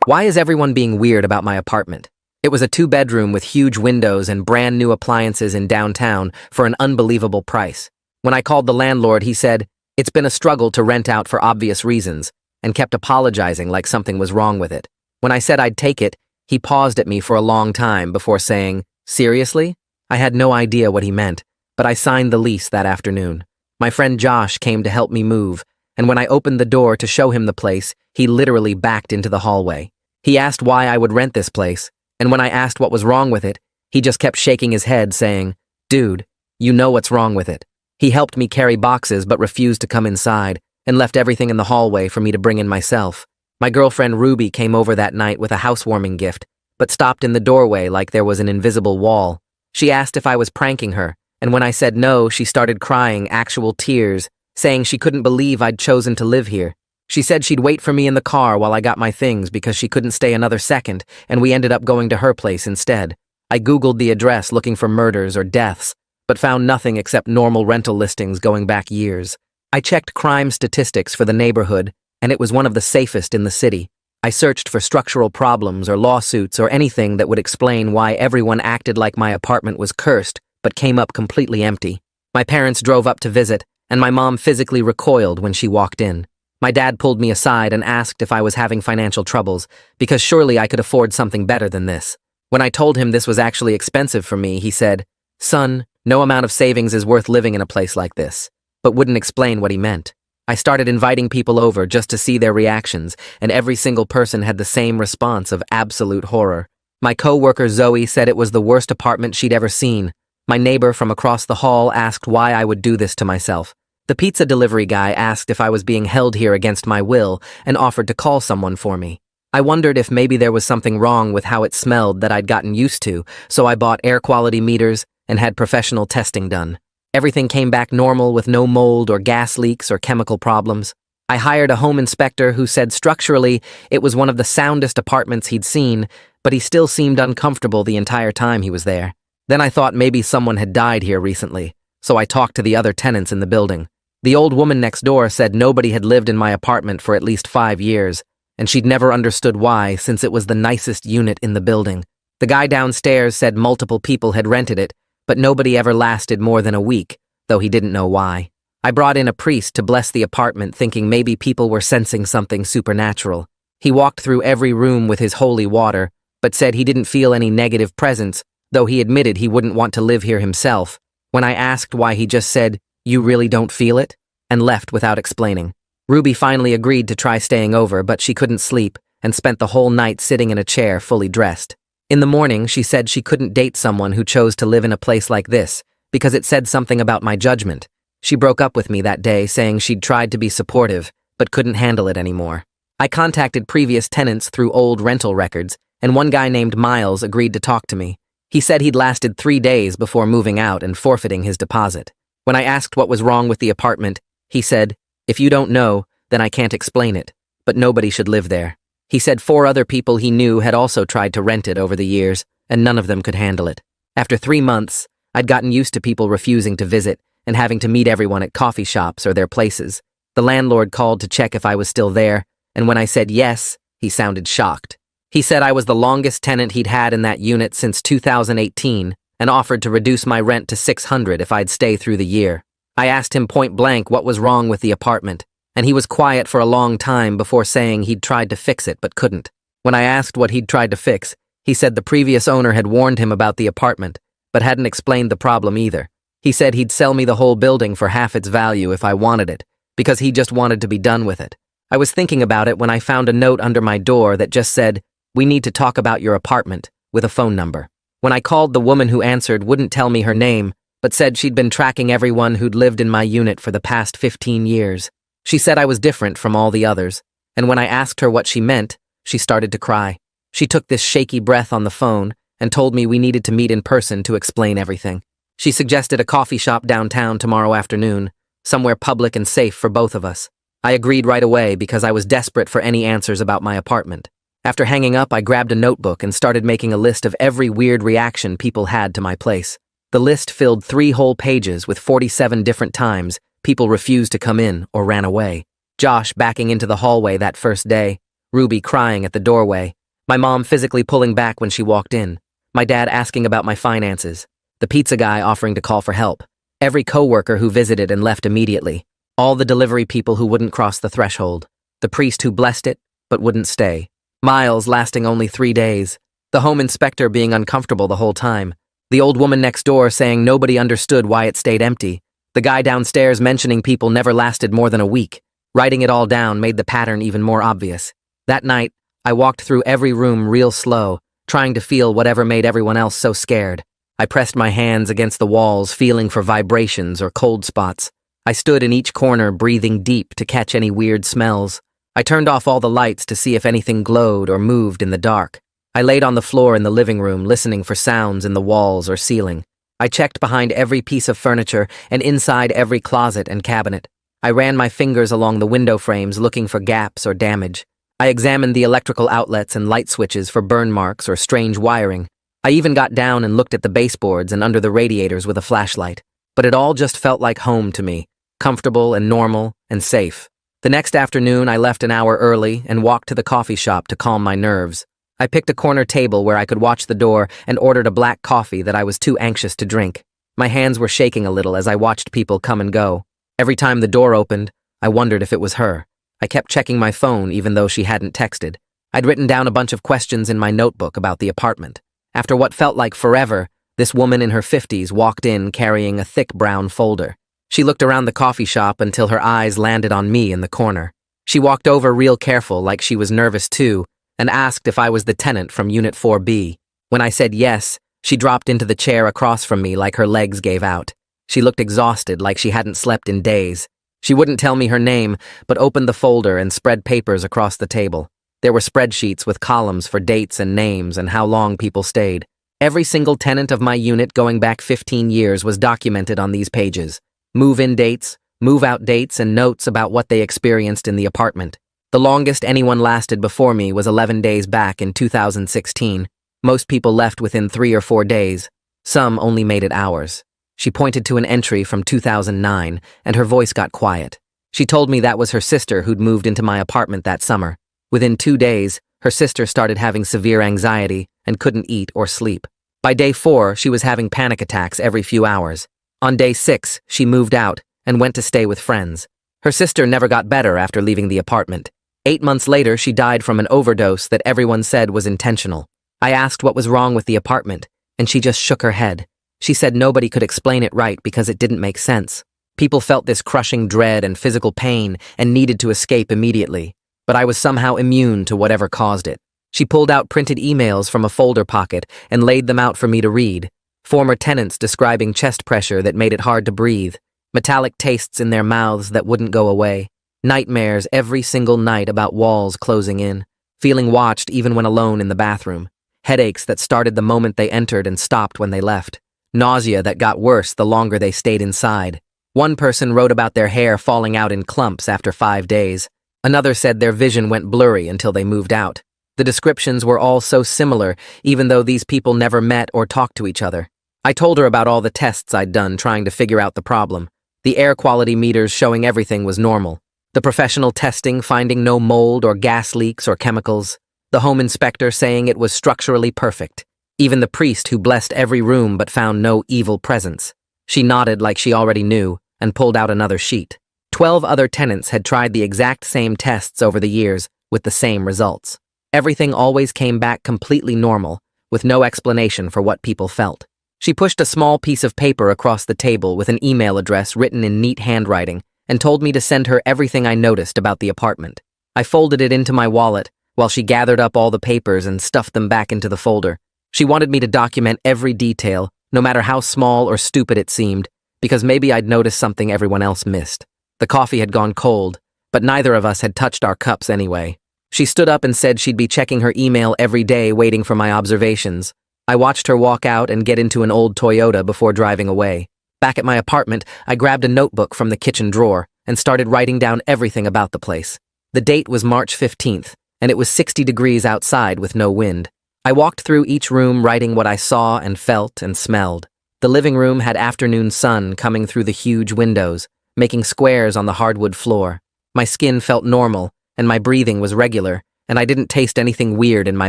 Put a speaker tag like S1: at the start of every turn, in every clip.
S1: Why is everyone being weird about my apartment? It was a two-bedroom with huge windows and brand new appliances in downtown for an unbelievable price. When I called the landlord, he said, "It's been a struggle to rent out for obvious reasons," and kept apologizing like something was wrong with it. When I said I'd take it, he paused at me for a long time before saying, "Seriously?" I had no idea what he meant, but I signed the lease that afternoon. My friend Josh came to help me move, and when I opened the door to show him the place, he literally backed into the hallway. He asked why I would rent this place, and when I asked what was wrong with it, he just kept shaking his head saying, "Dude, you know what's wrong with it." He helped me carry boxes but refused to come inside, and left everything in the hallway for me to bring in myself. My girlfriend Ruby came over that night with a housewarming gift, but stopped in the doorway like there was an invisible wall. She asked if I was pranking her, and when I said no, she started crying actual tears, saying she couldn't believe I'd chosen to live here. She said she'd wait for me in the car while I got my things because she couldn't stay another second, and we ended up going to her place instead. I Googled the address looking for murders or deaths, but found nothing except normal rental listings going back years. I checked crime statistics for the neighborhood, and it was one of the safest in the city. I searched for structural problems or lawsuits or anything that would explain why everyone acted like my apartment was cursed, but came up completely empty. My parents drove up to visit, and my mom physically recoiled when she walked in. My dad pulled me aside and asked if I was having financial troubles, because surely I could afford something better than this. When I told him this was actually expensive for me, he said, "Son, no amount of savings is worth living in a place like this," but wouldn't explain what he meant. I started inviting people over just to see their reactions, and every single person had the same response of absolute horror. My co-worker Zoe said it was the worst apartment she'd ever seen. My neighbor from across the hall asked why I would do this to myself. The pizza delivery guy asked if I was being held here against my will and offered to call someone for me. I wondered if maybe there was something wrong with how it smelled that I'd gotten used to, so I bought air quality meters and had professional testing done. Everything came back normal with no mold or gas leaks or chemical problems. I hired a home inspector who said structurally it was one of the soundest apartments he'd seen, but he still seemed uncomfortable the entire time he was there. Then I thought maybe someone had died here recently, so I talked to the other tenants in the building. The old woman next door said nobody had lived in my apartment for at least 5 years, and she'd never understood why since it was the nicest unit in the building. The guy downstairs said multiple people had rented it, but nobody ever lasted more than a week, though he didn't know why. I brought in a priest to bless the apartment thinking maybe people were sensing something supernatural. He walked through every room with his holy water, but said he didn't feel any negative presence, though he admitted he wouldn't want to live here himself. When I asked why, he just said, "You really don't feel it?" and left without explaining. Ruby finally agreed to try staying over, but she couldn't sleep and spent the whole night sitting in a chair fully dressed. In the morning, she said she couldn't date someone who chose to live in a place like this because it said something about my judgment. She broke up with me that day, saying she'd tried to be supportive but couldn't handle it anymore. I contacted previous tenants through old rental records, and one guy named Miles agreed to talk to me. He said he'd lasted 3 days before moving out and forfeiting his deposit. When I asked what was wrong with the apartment, he said, "If you don't know, then I can't explain it, but nobody should live there." He said 4 other people he knew had also tried to rent it over the years, and none of them could handle it. After 3 months, I'd gotten used to people refusing to visit and having to meet everyone at coffee shops or their places. The landlord called to check if I was still there, and when I said yes, he sounded shocked. He said I was the longest tenant he'd had in that unit since 2018 and offered to reduce my rent to $600 if I'd stay through the year. I asked him point blank what was wrong with the apartment, and he was quiet for a long time before saying he'd tried to fix it but couldn't. When I asked what he'd tried to fix, he said the previous owner had warned him about the apartment, but hadn't explained the problem either. He said he'd sell me the whole building for half its value if I wanted it, because he just wanted to be done with it. I was thinking about it when I found a note under my door that just said, "We need to talk about your apartment," with a phone number. When I called, the woman who answered wouldn't tell me her name, but said she'd been tracking everyone who'd lived in my unit for the past 15 years. She said I was different from all the others, and when I asked her what she meant, she started to cry. She took this shaky breath on the phone and told me we needed to meet in person to explain everything. She suggested a coffee shop downtown tomorrow afternoon, somewhere public and safe for both of us. I agreed right away because I was desperate for any answers about my apartment. After hanging up, I grabbed a notebook and started making a list of every weird reaction people had to my place. The list filled 3 whole pages with 47 different times people refused to come in or ran away. Josh backing into the hallway that first day, Ruby crying at the doorway, my mom physically pulling back when she walked in, my dad asking about my finances, the pizza guy offering to call for help, every coworker who visited and left immediately, all the delivery people who wouldn't cross the threshold, the priest who blessed it but wouldn't stay, Miles lasting only 3 days, the home inspector being uncomfortable the whole time, the old woman next door saying nobody understood why it stayed empty, the guy downstairs mentioning people never lasted more than a week. Writing it all down made the pattern even more obvious. That night, I walked through every room real slow, trying to feel whatever made everyone else so scared. I pressed my hands against the walls, feeling for vibrations or cold spots. I stood in each corner, breathing deep to catch any weird smells. I turned off all the lights to see if anything glowed or moved in the dark. I laid on the floor in the living room, listening for sounds in the walls or ceiling. I checked behind every piece of furniture and inside every closet and cabinet. I ran my fingers along the window frames looking for gaps or damage. I examined the electrical outlets and light switches for burn marks or strange wiring. I even got down and looked at the baseboards and under the radiators with a flashlight. But it all just felt like home to me, comfortable and normal and safe. The next afternoon, I left an hour early and walked to the coffee shop to calm my nerves. I picked a corner table where I could watch the door and ordered a black coffee that I was too anxious to drink. My hands were shaking a little as I watched people come and go. Every time the door opened, I wondered if it was her. I kept checking my phone even though she hadn't texted. I'd written down a bunch of questions in my notebook about the apartment. After what felt like forever, this woman in her 50s walked in carrying a thick brown folder. She looked around the coffee shop until her eyes landed on me in the corner. She walked over real careful like she was nervous too and asked if I was the tenant from Unit 4B. When I said yes, she dropped into the chair across from me like her legs gave out. She looked exhausted, like she hadn't slept in days. She wouldn't tell me her name, but opened the folder and spread papers across the table. There were spreadsheets with columns for dates and names and how long people stayed. Every single tenant of my unit going back 15 years was documented on these pages. Move-in dates, move-out dates, and notes about what they experienced in the apartment. The longest anyone lasted before me was 11 days back in 2016. Most people left within 3 or 4 days. Some only made it hours. She pointed to an entry from 2009, and her voice got quiet. She told me that was her sister who'd moved into my apartment that summer. Within 2 days, her sister started having severe anxiety and couldn't eat or sleep. By day 4, she was having panic attacks every few hours. On day 6, she moved out and went to stay with friends. Her sister never got better after leaving the apartment. 8 months later, she died from an overdose that everyone said was intentional. I asked what was wrong with the apartment, and she just shook her head. She said nobody could explain it right because it didn't make sense. People felt this crushing dread and physical pain and needed to escape immediately, but I was somehow immune to whatever caused it. She pulled out printed emails from a folder pocket and laid them out for me to read. Former tenants describing chest pressure that made it hard to breathe, metallic tastes in their mouths that wouldn't go away, nightmares every single night about walls closing in, feeling watched even when alone in the bathroom, headaches that started the moment they entered and stopped when they left. Nausea that got worse the longer they stayed inside. One person wrote about their hair falling out in clumps after 5 days. Another said their vision went blurry until they moved out. The descriptions were all so similar, even though these people never met or talked to each other. I told her about all the tests I'd done trying to figure out the problem. The air quality meters showing everything was normal. The professional testing finding no mold or gas leaks or chemicals. The home inspector saying it was structurally perfect. Even the priest who blessed every room but found no evil presence. She nodded like she already knew and pulled out another sheet. 12 other tenants had tried the exact same tests over the years with the same results. Everything always came back completely normal, with no explanation for what people felt. She pushed a small piece of paper across the table with an email address written in neat handwriting and told me to send her everything I noticed about the apartment. I folded it into my wallet while she gathered up all the papers and stuffed them back into the folder. She wanted me to document every detail, no matter how small or stupid it seemed, because maybe I'd noticed something everyone else missed. The coffee had gone cold, but neither of us had touched our cups anyway. She stood up and said she'd be checking her email every day waiting for my observations. I watched her walk out and get into an old Toyota before driving away. Back at my apartment, I grabbed a notebook from the kitchen drawer and started writing down everything about the place. The date was March 15th, and it was 60 degrees outside with no wind. I walked through each room writing what I saw and felt and smelled. The living room had afternoon sun coming through the huge windows, making squares on the hardwood floor. My skin felt normal, and my breathing was regular, and I didn't taste anything weird in my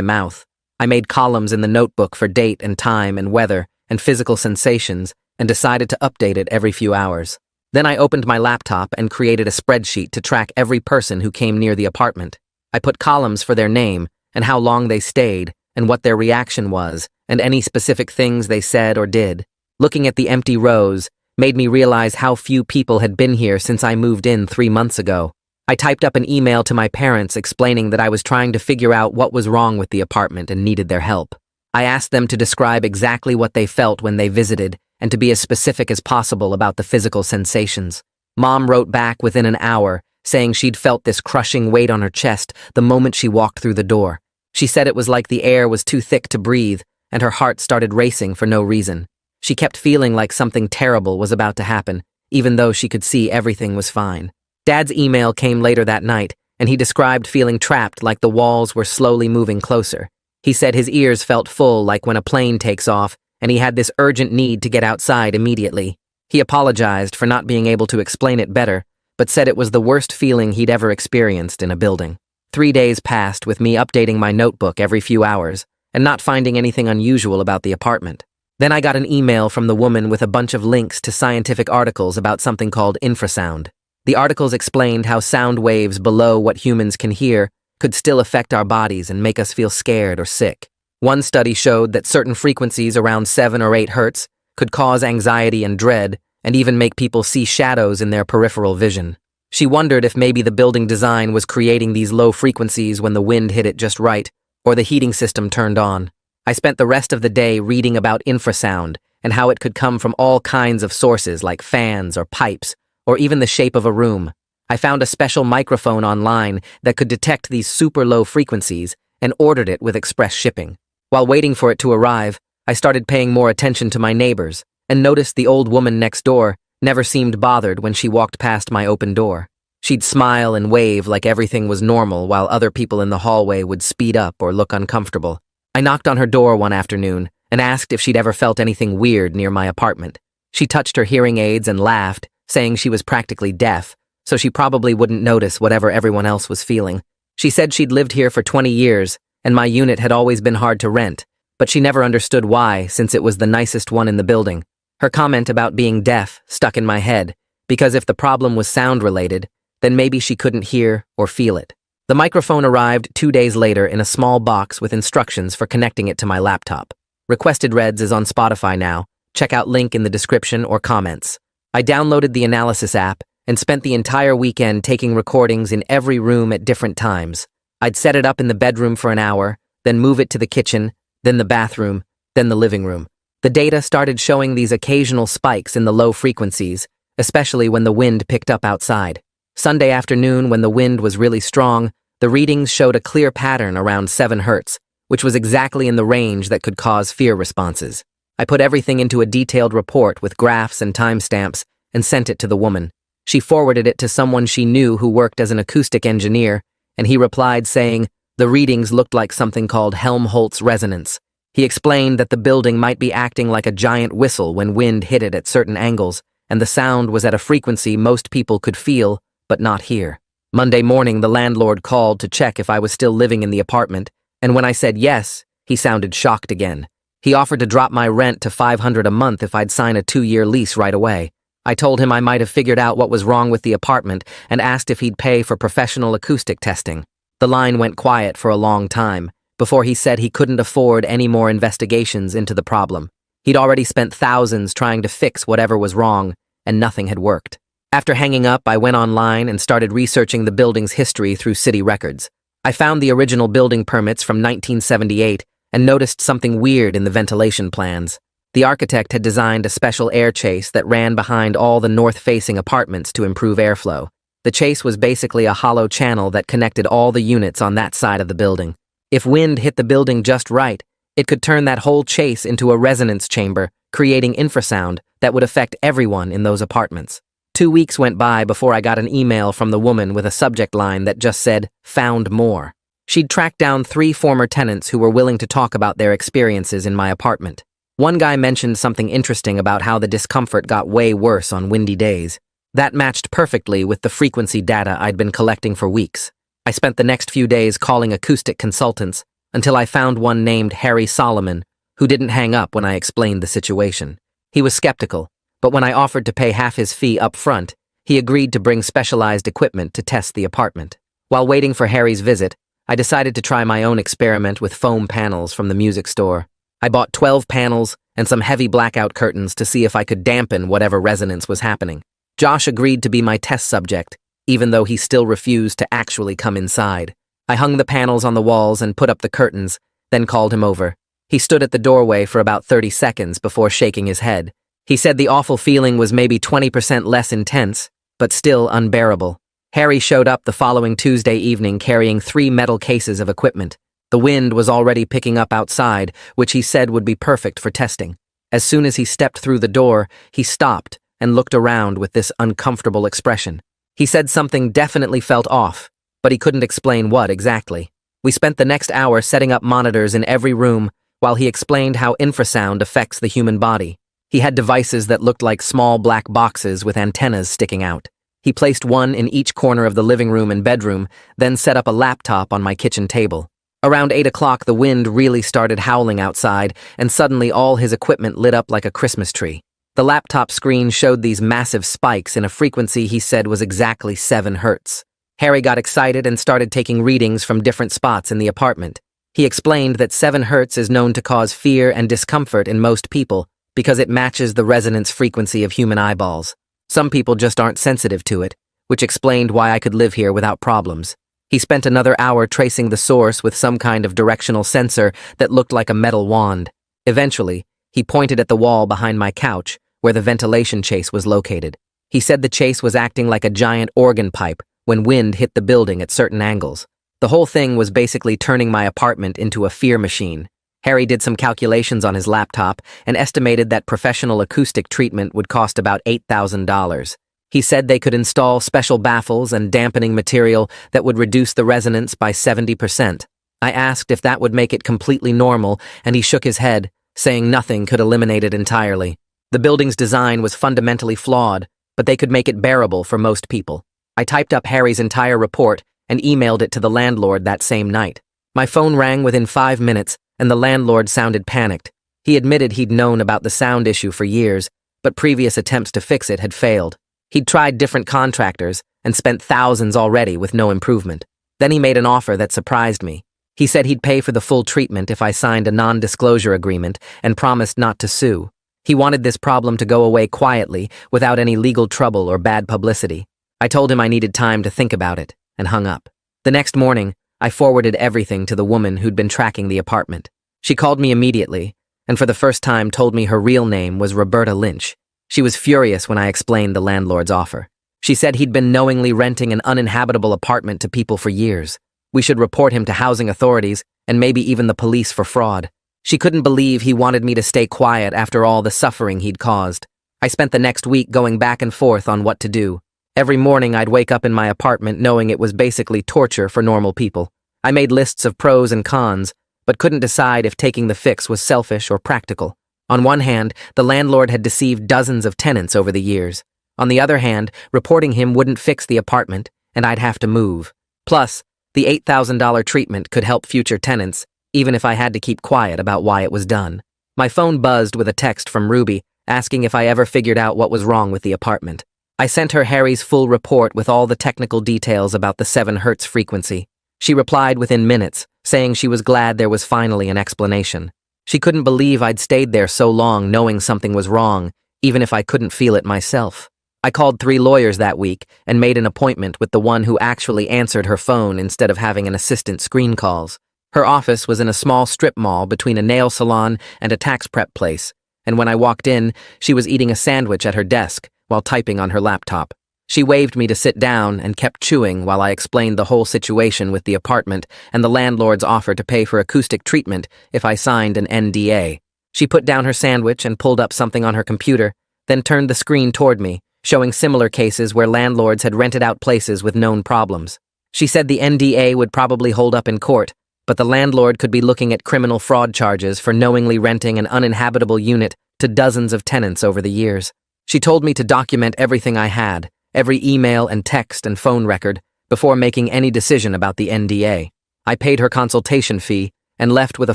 S1: mouth. I made columns in the notebook for date and time and weather and physical sensations and decided to update it every few hours. Then I opened my laptop and created a spreadsheet to track every person who came near the apartment. I put columns for their name and how long they stayed and what their reaction was and any specific things they said or did. Looking at the empty rows made me realize how few people had been here since I moved in 3 months ago. I typed up an email to my parents explaining that I was trying to figure out what was wrong with the apartment and needed their help. I asked them to describe exactly what they felt when they visited and to be as specific as possible about the physical sensations. Mom wrote back within an hour, saying she'd felt this crushing weight on her chest the moment she walked through the door. She said it was like the air was too thick to breathe, and her heart started racing for no reason. She kept feeling like something terrible was about to happen, even though she could see everything was fine. Dad's email came later that night, and he described feeling trapped like the walls were slowly moving closer. He said his ears felt full like when a plane takes off, and he had this urgent need to get outside immediately. He apologized for not being able to explain it better, but said it was the worst feeling he'd ever experienced in a building. 3 days passed with me updating my notebook every few hours and not finding anything unusual about the apartment. Then I got an email from the woman with a bunch of links to scientific articles about something called infrasound. The articles explained how sound waves below what humans can hear could still affect our bodies and make us feel scared or sick. One study showed that certain frequencies around 7 or 8 hertz could cause anxiety and dread and even make people see shadows in their peripheral vision. She wondered if maybe the building design was creating these low frequencies when the wind hit it just right, or the heating system turned on. I spent the rest of the day reading about infrasound and how it could come from all kinds of sources like fans or pipes, or even the shape of a room. I found a special microphone online that could detect these super low frequencies and ordered it with express shipping. While waiting for it to arrive, I started paying more attention to my neighbors and noticed the old woman next door never seemed bothered when she walked past my open door. She'd smile and wave like everything was normal while other people in the hallway would speed up or look uncomfortable. I knocked on her door one afternoon and asked if she'd ever felt anything weird near my apartment. She touched her hearing aids and laughed, saying she was practically deaf, so she probably wouldn't notice whatever everyone else was feeling. She said she'd lived here for 20 years, and my unit had always been hard to rent, but she never understood why, since it was the nicest one in the building. Her comment about being deaf stuck in my head, because if the problem was sound-related, then maybe she couldn't hear or feel it. The microphone arrived 2 days later in a small box with instructions for connecting it to my laptop. Requested Reds is on Spotify now. Check out link in the description or comments. I downloaded the Analysis app and spent the entire weekend taking recordings in every room at different times. I'd set it up in the bedroom for an hour, then move it to the kitchen, then the bathroom, then the living room. The data started showing these occasional spikes in the low frequencies, especially when the wind picked up outside. Sunday afternoon, when the wind was really strong, the readings showed a clear pattern around 7 hertz, which was exactly in the range that could cause fear responses. I put everything into a detailed report with graphs and timestamps and sent it to the woman. She forwarded it to someone she knew who worked as an acoustic engineer, and he replied saying the readings looked like something called Helmholtz resonance. He explained that the building might be acting like a giant whistle when wind hit it at certain angles, and the sound was at a frequency most people could feel, but not hear. Monday morning, the landlord called to check if I was still living in the apartment, and when I said yes, he sounded shocked again. He offered to drop my rent to $500 a month if I'd sign a 2-year lease right away. I told him I might have figured out what was wrong with the apartment and asked if he'd pay for professional acoustic testing. The line went quiet for a long time before he said he couldn't afford any more investigations into the problem. He'd already spent thousands trying to fix whatever was wrong, and nothing had worked. After hanging up, I went online and started researching the building's history through city records. I found the original building permits from 1978 and noticed something weird in the ventilation plans. The architect had designed a special air chase that ran behind all the north-facing apartments to improve airflow. The chase was basically a hollow channel that connected all the units on that side of the building. If wind hit the building just right, it could turn that whole chase into a resonance chamber, creating infrasound that would affect everyone in those apartments. 2 weeks went by before I got an email from the woman with a subject line that just said, "Found more." She'd tracked down 3 former tenants who were willing to talk about their experiences in my apartment. One guy mentioned something interesting about how the discomfort got way worse on windy days. That matched perfectly with the frequency data I'd been collecting for weeks. I spent the next few days calling acoustic consultants until I found one named Harry Solomon, who didn't hang up when I explained the situation. He was skeptical, but when I offered to pay half his fee up front, he agreed to bring specialized equipment to test the apartment. While waiting for Harry's visit, I decided to try my own experiment with foam panels from the music store. I bought 12 panels and some heavy blackout curtains to see if I could dampen whatever resonance was happening. Josh agreed to be my test subject, even though he still refused to actually come inside. I hung the panels on the walls and put up the curtains, then called him over. He stood at the doorway for about 30 seconds before shaking his head. He said the awful feeling was maybe 20% less intense, but still unbearable. Harry showed up the following Tuesday evening carrying 3 metal cases of equipment. The wind was already picking up outside, which he said would be perfect for testing. As soon as he stepped through the door, he stopped and looked around with this uncomfortable expression. He said something definitely felt off, but he couldn't explain what exactly. We spent the next hour setting up monitors in every room while he explained how infrasound affects the human body. He had devices that looked like small black boxes with antennas sticking out. He placed one in each corner of the living room and bedroom, then set up a laptop on my kitchen table. Around 8 o'clock, the wind really started howling outside, and suddenly all his equipment lit up like a Christmas tree. The laptop screen showed these massive spikes in a frequency he said was exactly 7 hertz. Harry got excited and started taking readings from different spots in the apartment. He explained that 7 hertz is known to cause fear and discomfort in most people because it matches the resonance frequency of human eyeballs. Some people just aren't sensitive to it, which explained why I could live here without problems. He spent another hour tracing the source with some kind of directional sensor that looked like a metal wand. Eventually, he pointed at the wall behind my couch, where the ventilation chase was located. He said the chase was acting like a giant organ pipe when wind hit the building at certain angles. The whole thing was basically turning my apartment into a fear machine. Harry did some calculations on his laptop and estimated that professional acoustic treatment would cost about $8,000. He said they could install special baffles and dampening material that would reduce the resonance by 70%. I asked if that would make it completely normal, and he shook his head, saying nothing could eliminate it entirely. The building's design was fundamentally flawed, but they could make it bearable for most people. I typed up Harry's entire report and emailed it to the landlord that same night. My phone rang within 5 minutes, and the landlord sounded panicked. He admitted he'd known about the sound issue for years, but previous attempts to fix it had failed. He'd tried different contractors and spent thousands already with no improvement. Then he made an offer that surprised me. He said he'd pay for the full treatment if I signed a non-disclosure agreement and promised not to sue. He wanted this problem to go away quietly, without any legal trouble or bad publicity. I told him I needed time to think about it, and hung up. The next morning, I forwarded everything to the woman who'd been tracking the apartment. She called me immediately, and for the first time told me her real name was Roberta Lynch. She was furious when I explained the landlord's offer. She said he'd been knowingly renting an uninhabitable apartment to people for years. We should report him to housing authorities and maybe even the police for fraud. She couldn't believe he wanted me to stay quiet after all the suffering he'd caused. I spent the next week going back and forth on what to do. Every morning I'd wake up in my apartment knowing it was basically torture for normal people. I made lists of pros and cons, but couldn't decide if taking the fix was selfish or practical. On one hand, the landlord had deceived dozens of tenants over the years. On the other hand, reporting him wouldn't fix the apartment, and I'd have to move. Plus, the $8,000 treatment could help future tenants, even if I had to keep quiet about why it was done. My phone buzzed with a text from Ruby, asking if I ever figured out what was wrong with the apartment. I sent her Harry's full report with all the technical details about the 7 hertz frequency. She replied within minutes, saying she was glad there was finally an explanation. She couldn't believe I'd stayed there so long knowing something was wrong, even if I couldn't feel it myself. I called 3 lawyers that week and made an appointment with the one who actually answered her phone instead of having an assistant screen calls. Her office was in a small strip mall between a nail salon and a tax prep place, and when I walked in, she was eating a sandwich at her desk while typing on her laptop. She waved me to sit down and kept chewing while I explained the whole situation with the apartment and the landlord's offer to pay for acoustic treatment if I signed an NDA. She put down her sandwich and pulled up something on her computer, then turned the screen toward me, showing similar cases where landlords had rented out places with known problems. She said the NDA would probably hold up in court, but the landlord could be looking at criminal fraud charges for knowingly renting an uninhabitable unit to dozens of tenants over the years. She told me to document everything I had, every email and text and phone record, before making any decision about the NDA. I paid her consultation fee and left with a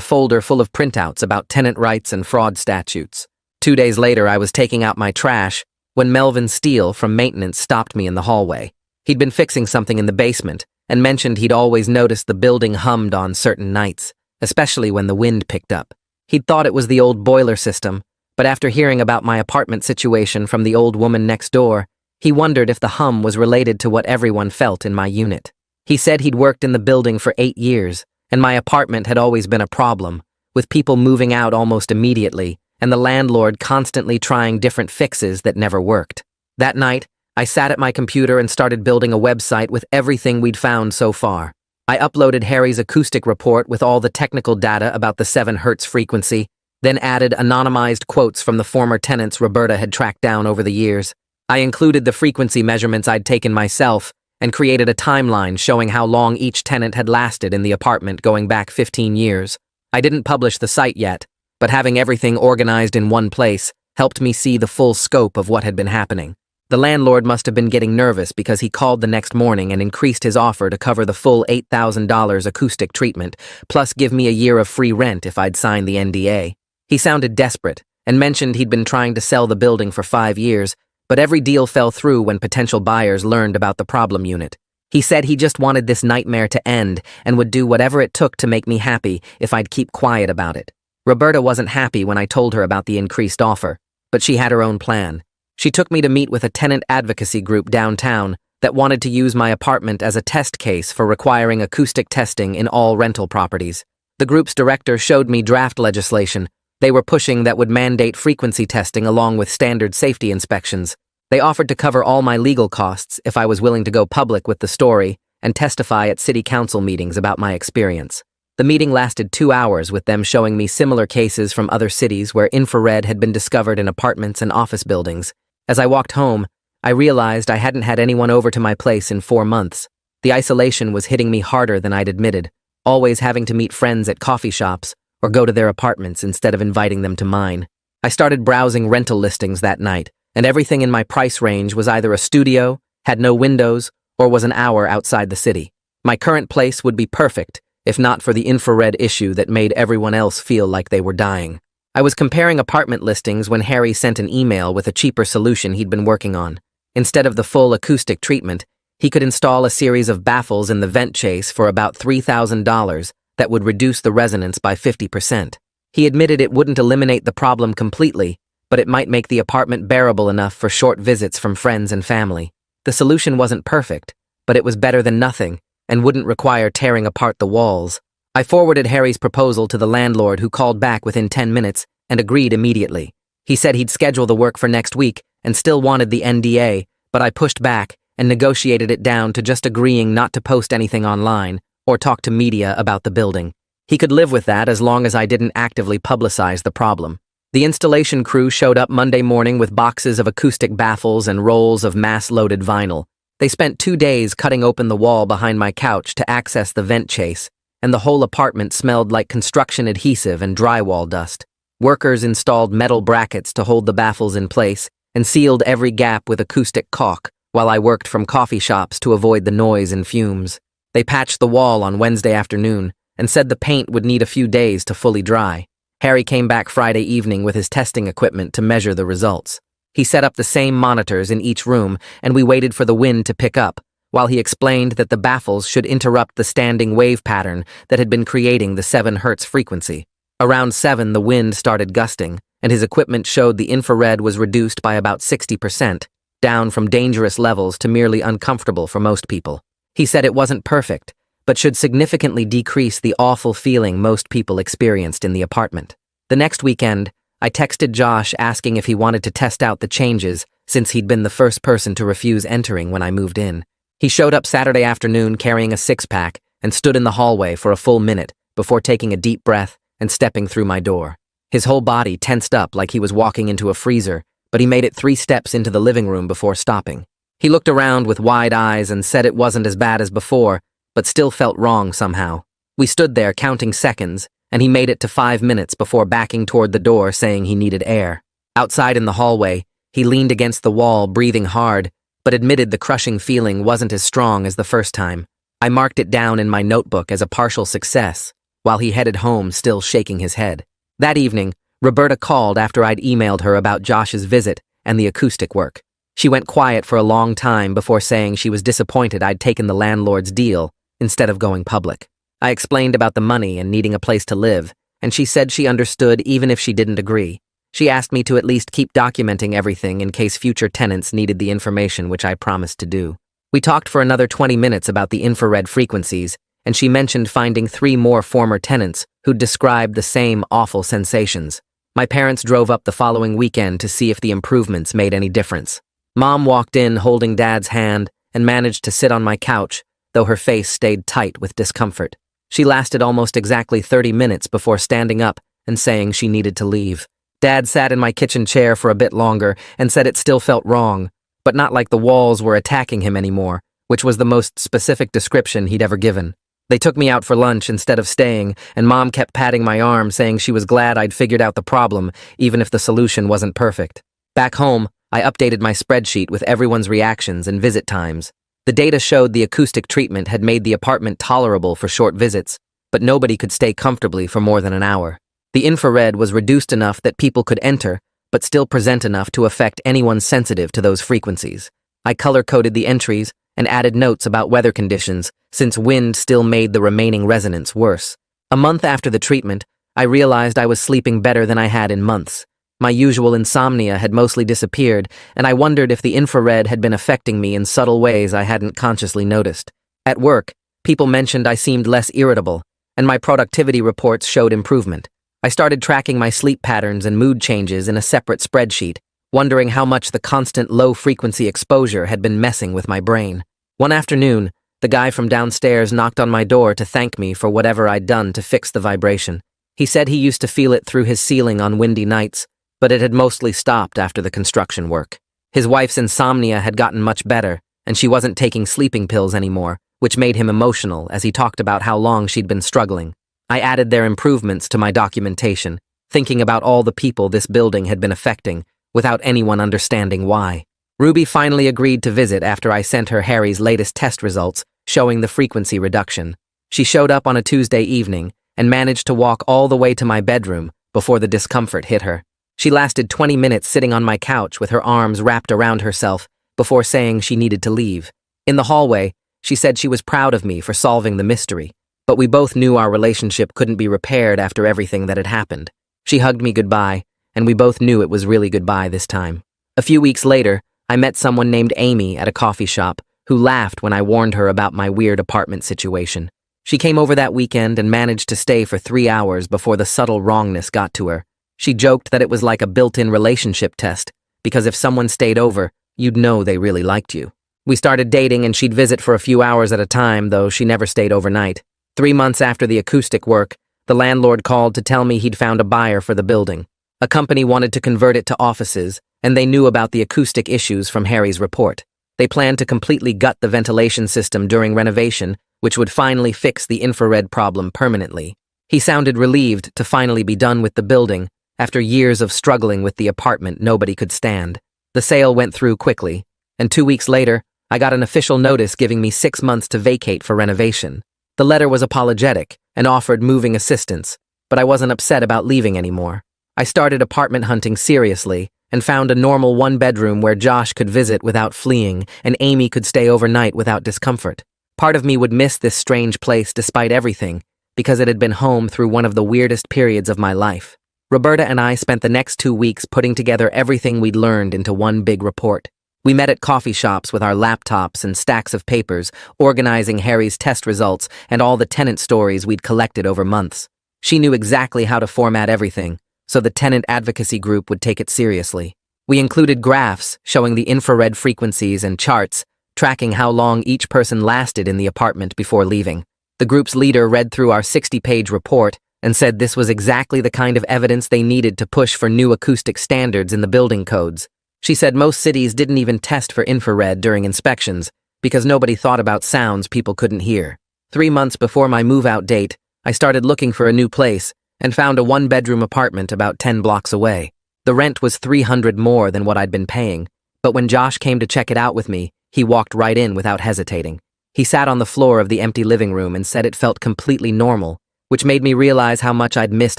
S1: folder full of printouts about tenant rights and fraud statutes. 2 days later, I was taking out my trash when Melvin Steele from maintenance stopped me in the hallway. He'd been fixing something in the basement and mentioned he'd always noticed the building hummed on certain nights, especially when the wind picked up. He'd thought it was the old boiler system, but after hearing about my apartment situation from the old woman next door, he wondered if the hum was related to what everyone felt in my unit. He said he'd worked in the building for 8 years, and my apartment had always been a problem, with people moving out almost immediately, and the landlord constantly trying different fixes that never worked. That night, I sat at my computer and started building a website with everything we'd found so far. I uploaded Harry's acoustic report with all the technical data about the 7 Hz frequency, then added anonymized quotes from the former tenants Roberta had tracked down over the years. I included the frequency measurements I'd taken myself and created a timeline showing how long each tenant had lasted in the apartment going back 15 years. I didn't publish the site yet, but having everything organized in one place helped me see the full scope of what had been happening. The landlord must have been getting nervous because he called the next morning and increased his offer to cover the full $8,000 acoustic treatment, plus give me a year of free rent if I'd sign the NDA. He sounded desperate and mentioned he'd been trying to sell the building for 5 years, but every deal fell through when potential buyers learned about the problem unit. He said he just wanted this nightmare to end and would do whatever it took to make me happy if I'd keep quiet about it. Roberta wasn't happy when I told her about the increased offer, but she had her own plan. She took me to meet with a tenant advocacy group downtown that wanted to use my apartment as a test case for requiring acoustic testing in all rental properties. The group's director showed me draft legislation they were pushing that would mandate frequency testing along with standard safety inspections. They offered to cover all my legal costs if I was willing to go public with the story and testify at city council meetings about my experience. The meeting lasted 2 hours with them showing me similar cases from other cities where infrared had been discovered in apartments and office buildings. As I walked home, I realized I hadn't had anyone over to my place in 4 months. The isolation was hitting me harder than I'd admitted, always having to meet friends at coffee shops or go to their apartments instead of inviting them to mine. I started browsing rental listings that night, and everything in my price range was either a studio, had no windows, or was an hour outside the city. My current place would be perfect, if not for the infrared issue that made everyone else feel like they were dying. I was comparing apartment listings when Harry sent an email with a cheaper solution he'd been working on. Instead of the full acoustic treatment, he could install a series of baffles in the vent chase for about $3,000 that would reduce the resonance by 50%. He admitted it wouldn't eliminate the problem completely, but it might make the apartment bearable enough for short visits from friends and family. The solution wasn't perfect, but it was better than nothing and wouldn't require tearing apart the walls. I forwarded Harry's proposal to the landlord, who called back within 10 minutes and agreed immediately. He said he'd schedule the work for next week and still wanted the NDA, but I pushed back and negotiated it down to just agreeing not to post anything online or talk to media about the building. He could live with that as long as I didn't actively publicize the problem. The installation crew showed up Monday morning with boxes of acoustic baffles and rolls of mass-loaded vinyl. They spent 2 days cutting open the wall behind my couch to access the vent chase, and the whole apartment smelled like construction adhesive and drywall dust. Workers installed metal brackets to hold the baffles in place and sealed every gap with acoustic caulk, while I worked from coffee shops to avoid the noise and fumes. They patched the wall on Wednesday afternoon and said the paint would need a few days to fully dry. Harry came back Friday evening with his testing equipment to measure the results. He set up the same monitors in each room, and we waited for the wind to pick up, while he explained that the baffles should interrupt the standing wave pattern that had been creating the 7 Hz frequency. Around 7, the wind started gusting, and his equipment showed the infrared was reduced by about 60%, down from dangerous levels to merely uncomfortable for most people. He said it wasn't perfect, but should significantly decrease the awful feeling most people experienced in the apartment. The next weekend, I texted Josh asking if he wanted to test out the changes since he'd been the first person to refuse entering when I moved in. He showed up Saturday afternoon carrying a 6-pack and stood in the hallway for a full minute before taking a deep breath and stepping through my door. His whole body tensed up like he was walking into a freezer, but he made it 3 steps into the living room before stopping. He looked around with wide eyes and said it wasn't as bad as before, but still felt wrong somehow. We stood there counting seconds, and he made it to 5 minutes before backing toward the door saying he needed air. Outside in the hallway, he leaned against the wall, breathing hard, but admitted the crushing feeling wasn't as strong as the first time. I marked it down in my notebook as a partial success, while he headed home still shaking his head. That evening, Roberta called after I'd emailed her about Josh's visit and the acoustic work. She went quiet for a long time before saying she was disappointed I'd taken the landlord's deal instead of going public. I explained about the money and needing a place to live, and she said she understood even if she didn't agree. She asked me to at least keep documenting everything in case future tenants needed the information, which I promised to do. We talked for another 20 minutes about the infrared frequencies, and she mentioned finding 3 more former tenants who'd described the same awful sensations. My parents drove up the following weekend to see if the improvements made any difference. Mom walked in holding Dad's hand and managed to sit on my couch, though her face stayed tight with discomfort. She lasted almost exactly 30 minutes before standing up and saying she needed to leave. Dad sat in my kitchen chair for a bit longer and said it still felt wrong, but not like the walls were attacking him anymore, which was the most specific description he'd ever given. They took me out for lunch instead of staying, and Mom kept patting my arm, saying she was glad I'd figured out the problem, even if the solution wasn't perfect. Back home, I updated my spreadsheet with everyone's reactions and visit times. The data showed the acoustic treatment had made the apartment tolerable for short visits, but nobody could stay comfortably for more than an hour. The infrared was reduced enough that people could enter, but still present enough to affect anyone sensitive to those frequencies. I color-coded the entries and added notes about weather conditions, since wind still made the remaining resonance worse. A month after the treatment, I realized I was sleeping better than I had in months. My usual insomnia had mostly disappeared, and I wondered if the infrared had been affecting me in subtle ways I hadn't consciously noticed. At work, people mentioned I seemed less irritable, and my productivity reports showed improvement. I started tracking my sleep patterns and mood changes in a separate spreadsheet, wondering how much the constant low-frequency exposure had been messing with my brain. One afternoon, the guy from downstairs knocked on my door to thank me for whatever I'd done to fix the vibration. He said he used to feel it through his ceiling on windy nights, but it had mostly stopped after the construction work. His wife's insomnia had gotten much better, and she wasn't taking sleeping pills anymore, which made him emotional as he talked about how long she'd been struggling. I added their improvements to my documentation, thinking about all the people this building had been affecting, without anyone understanding why. Ruby finally agreed to visit after I sent her Harry's latest test results, showing the frequency reduction. She showed up on a Tuesday evening and managed to walk all the way to my bedroom before the discomfort hit her. She lasted 20 minutes sitting on my couch with her arms wrapped around herself before saying she needed to leave. In the hallway, she said she was proud of me for solving the mystery, but we both knew our relationship couldn't be repaired after everything that had happened. She hugged me goodbye, and we both knew it was really goodbye this time. A few weeks later, I met someone named Amy at a coffee shop who laughed when I warned her about my weird apartment situation. She came over that weekend and managed to stay for 3 hours before the subtle wrongness got to her. She joked that it was like a built-in relationship test, because if someone stayed over, you'd know they really liked you. We started dating and she'd visit for a few hours at a time, though she never stayed overnight. 3 months after the acoustic work, the landlord called to tell me he'd found a buyer for the building. A company wanted to convert it to offices, and they knew about the acoustic issues from Harry's report. They planned to completely gut the ventilation system during renovation, which would finally fix the infrared problem permanently. He sounded relieved to finally be done with the building, after years of struggling with the apartment nobody could stand. The sale went through quickly, and 2 weeks later, I got an official notice giving me 6 months to vacate for renovation. The letter was apologetic and offered moving assistance, but I wasn't upset about leaving anymore. I started apartment hunting seriously and found a normal 1-bedroom where Josh could visit without fleeing and Amy could stay overnight without discomfort. Part of me would miss this strange place despite everything, because it had been home through one of the weirdest periods of my life. Roberta and I spent the next 2 weeks putting together everything we'd learned into one big report. We met at coffee shops with our laptops and stacks of papers, organizing Harry's test results and all the tenant stories we'd collected over months. She knew exactly how to format everything, so the tenant advocacy group would take it seriously. We included graphs showing the infrared frequencies and charts, tracking how long each person lasted in the apartment before leaving. The group's leader read through our 60-page report and said this was exactly the kind of evidence they needed to push for new acoustic standards in the building codes. She said most cities didn't even test for infrared during inspections because nobody thought about sounds people couldn't hear. 3 months before my move-out date, I started looking for a new place and found a 1-bedroom apartment about 10 blocks away. The rent was $300 more than what I'd been paying, But when Josh came to check it out with me, he walked right in without hesitating. He sat on the floor of the empty living room and said it felt completely normal, which made me realize how much I'd missed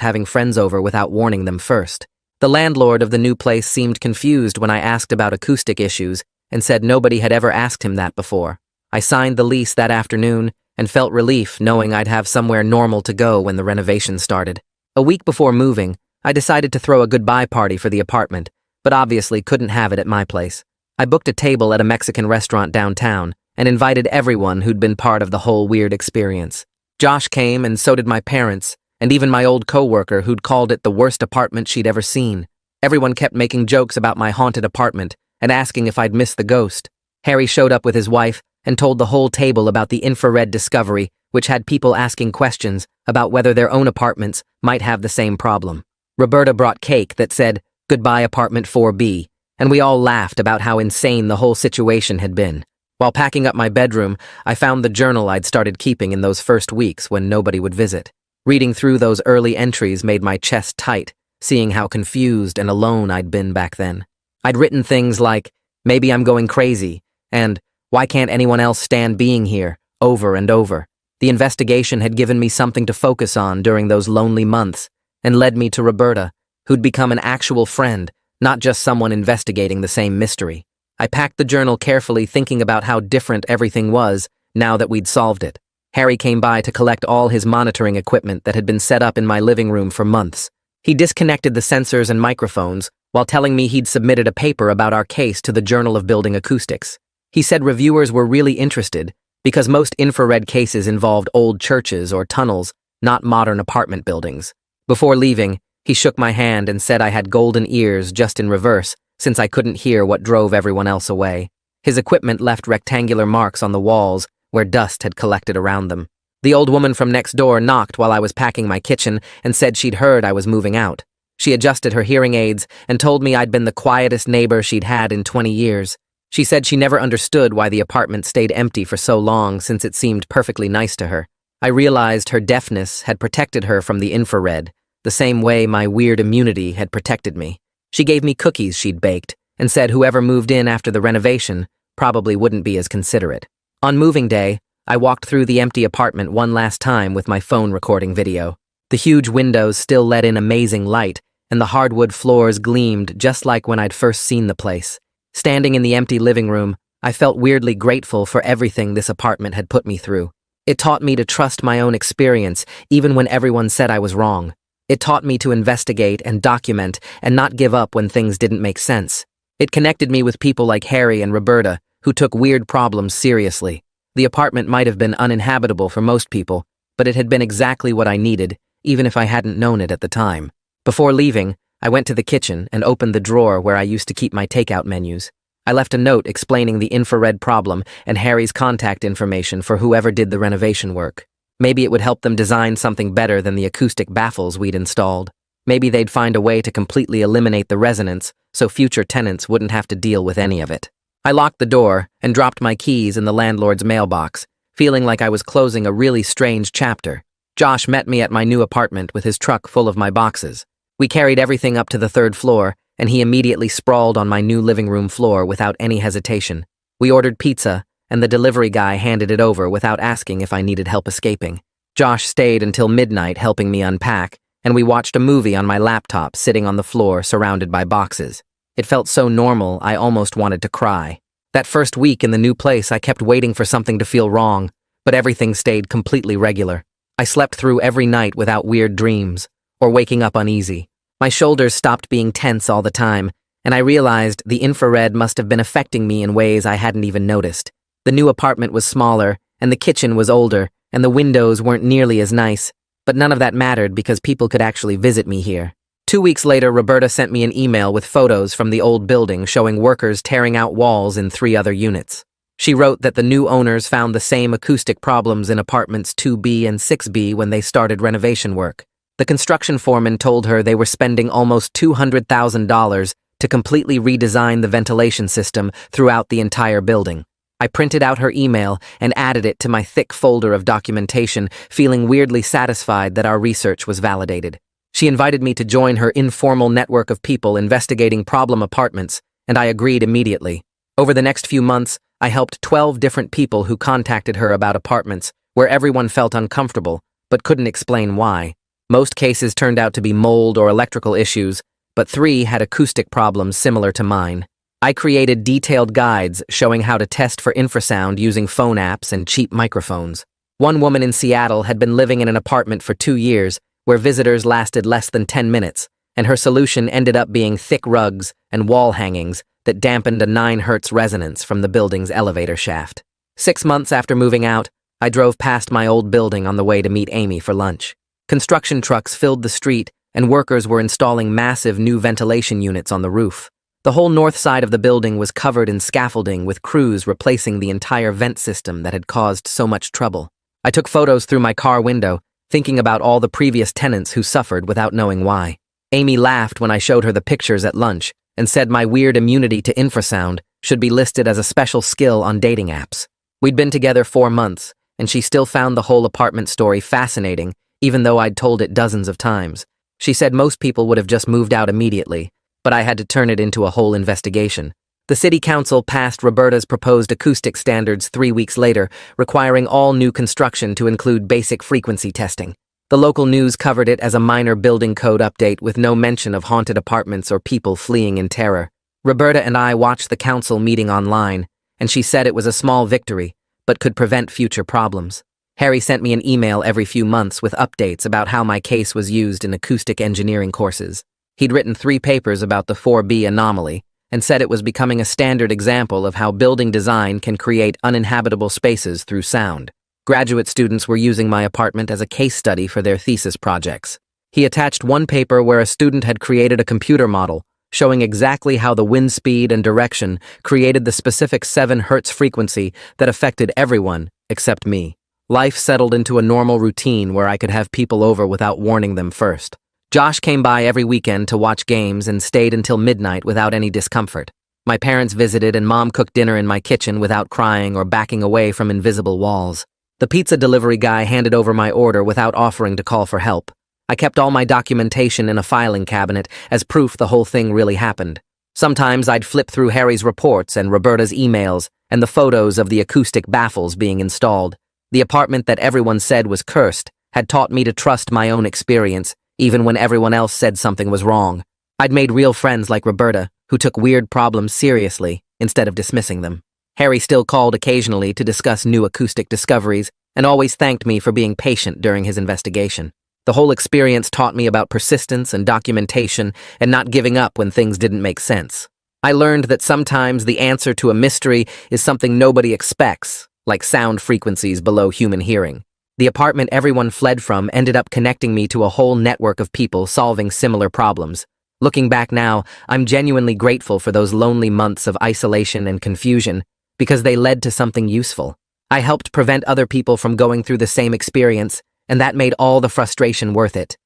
S1: having friends over without warning them first. The landlord of the new place seemed confused when I asked about acoustic issues and said nobody had ever asked him that before. I signed the lease that afternoon and felt relief knowing I'd have somewhere normal to go when the renovation started. A week before moving, I decided to throw a goodbye party for the apartment, but obviously couldn't have it at my place. I booked a table at a Mexican restaurant downtown and invited everyone who'd been part of the whole weird experience. Josh came, and so did my parents, and even my old coworker who'd called it the worst apartment she'd ever seen. Everyone kept making jokes about my haunted apartment and asking if I'd missed the ghost. Harry showed up with his wife and told the whole table about the infrared discovery, which had people asking questions about whether their own apartments might have the same problem. Roberta brought cake that said, "Goodbye Apartment 4B," and we all laughed about how insane the whole situation had been. While packing up my bedroom, I found the journal I'd started keeping in those first weeks when nobody would visit. Reading through those early entries made my chest tight, seeing how confused and alone I'd been back then. I'd written things like, "Maybe I'm going crazy," and "Why can't anyone else stand being here?" over and over. The investigation had given me something to focus on during those lonely months and led me to Roberta, who'd become an actual friend, not just someone investigating the same mystery. I packed the journal carefully, thinking about how different everything was now that we'd solved it. Harry came by to collect all his monitoring equipment that had been set up in my living room for months. He disconnected the sensors and microphones while telling me he'd submitted a paper about our case to the Journal of Building Acoustics. He said reviewers were really interested because most infrared cases involved old churches or tunnels, not modern apartment buildings. Before leaving, he shook my hand and said I had golden ears just in reverse, since I couldn't hear what drove everyone else away. His equipment left rectangular marks on the walls where dust had collected around them. The old woman from next door knocked while I was packing my kitchen and said she'd heard I was moving out. She adjusted her hearing aids and told me I'd been the quietest neighbor she'd had in 20 years. She said she never understood why the apartment stayed empty for so long since it seemed perfectly nice to her. I realized her deafness had protected her from the infrared, the same way my weird immunity had protected me. She gave me cookies she'd baked and said whoever moved in after the renovation probably wouldn't be as considerate. On moving day, I walked through the empty apartment one last time with my phone recording video. The huge windows still let in amazing light, and the hardwood floors gleamed just like when I'd first seen the place. Standing in the empty living room, I felt weirdly grateful for everything this apartment had put me through. It taught me to trust my own experience, even when everyone said I was wrong. It taught me to investigate and document and not give up when things didn't make sense. It connected me with people like Harry and Roberta, who took weird problems seriously. The apartment might have been uninhabitable for most people, but it had been exactly what I needed, even if I hadn't known it at the time. Before leaving, I went to the kitchen and opened the drawer where I used to keep my takeout menus. I left a note explaining the infrared problem and Harry's contact information for whoever did the renovation work. Maybe it would help them design something better than the acoustic baffles we'd installed. Maybe they'd find a way to completely eliminate the resonance so future tenants wouldn't have to deal with any of it. I locked the door and dropped my keys in the landlord's mailbox, feeling like I was closing a really strange chapter. Josh met me at my new apartment with his truck full of my boxes. We carried everything up to the 3rd floor, and he immediately sprawled on my new living room floor without any hesitation. We ordered pizza, and the delivery guy handed it over without asking if I needed help escaping. Josh stayed until midnight helping me unpack, and we watched a movie on my laptop sitting on the floor surrounded by boxes. It felt so normal, I almost wanted to cry. That first week in the new place, I kept waiting for something to feel wrong, but everything stayed completely regular. I slept through every night without weird dreams, or waking up uneasy. My shoulders stopped being tense all the time, and I realized the infrared must have been affecting me in ways I hadn't even noticed. The new apartment was smaller, and the kitchen was older, and the windows weren't nearly as nice, but none of that mattered because people could actually visit me here. 2 weeks later, Roberta sent me an email with photos from the old building showing workers tearing out walls in 3 other units. She wrote that the new owners found the same acoustic problems in apartments 2B and 6B when they started renovation work. The construction foreman told her they were spending almost $200,000 to completely redesign the ventilation system throughout the entire building. I printed out her email and added it to my thick folder of documentation, feeling weirdly satisfied that our research was validated. She invited me to join her informal network of people investigating problem apartments, and I agreed immediately. Over the next few months, I helped 12 different people who contacted her about apartments where everyone felt uncomfortable, but couldn't explain why. Most cases turned out to be mold or electrical issues, but 3 had acoustic problems similar to mine. I created detailed guides showing how to test for infrasound using phone apps and cheap microphones. One woman in Seattle had been living in an apartment for 2 years, where visitors lasted less than 10 minutes, and her solution ended up being thick rugs and wall hangings that dampened a 9 hertz resonance from the building's elevator shaft. 6 months after moving out, I drove past my old building on the way to meet Amy for lunch. Construction trucks filled the street, and workers were installing massive new ventilation units on the roof. The whole north side of the building was covered in scaffolding, with crews replacing the entire vent system that had caused so much trouble. I took photos through my car window, thinking about all the previous tenants who suffered without knowing why. Amy laughed when I showed her the pictures at lunch and said my weird immunity to infrasound should be listed as a special skill on dating apps. We'd been together 4 months, and she still found the whole apartment story fascinating, even though I'd told it dozens of times. She said most people would have just moved out immediately, but I had to turn it into a whole investigation. The city council passed Roberta's proposed acoustic standards 3 weeks later, requiring all new construction to include basic frequency testing. The local news covered it as a minor building code update with no mention of haunted apartments or people fleeing in terror. Roberta and I watched the council meeting online, and she said it was a small victory, but could prevent future problems. Harry sent me an email every few months with updates about how my case was used in acoustic engineering courses. He'd written 3 papers about the 4B anomaly, and said it was becoming a standard example of how building design can create uninhabitable spaces through sound. Graduate students were using my apartment as a case study for their thesis projects. He attached one paper where a student had created a computer model, showing exactly how the wind speed and direction created the specific 7 hertz frequency that affected everyone except me. Life settled into a normal routine where I could have people over without warning them first. Josh came by every weekend to watch games and stayed until midnight without any discomfort. My parents visited and Mom cooked dinner in my kitchen without crying or backing away from invisible walls. The pizza delivery guy handed over my order without offering to call for help. I kept all my documentation in a filing cabinet as proof the whole thing really happened. Sometimes I'd flip through Harry's reports and Roberta's emails and the photos of the acoustic baffles being installed. The apartment that everyone said was cursed had taught me to trust my own experience, even when everyone else said something was wrong. I'd made real friends like Roberta, who took weird problems seriously instead of dismissing them. Harry still called occasionally to discuss new acoustic discoveries and always thanked me for being patient during his investigation. The whole experience taught me about persistence and documentation and not giving up when things didn't make sense. I learned that sometimes the answer to a mystery is something nobody expects, like sound frequencies below human hearing. The apartment everyone fled from ended up connecting me to a whole network of people solving similar problems. Looking back now, I'm genuinely grateful for those lonely months of isolation and confusion because they led to something useful. I helped prevent other people from going through the same experience, and that made all the frustration worth it.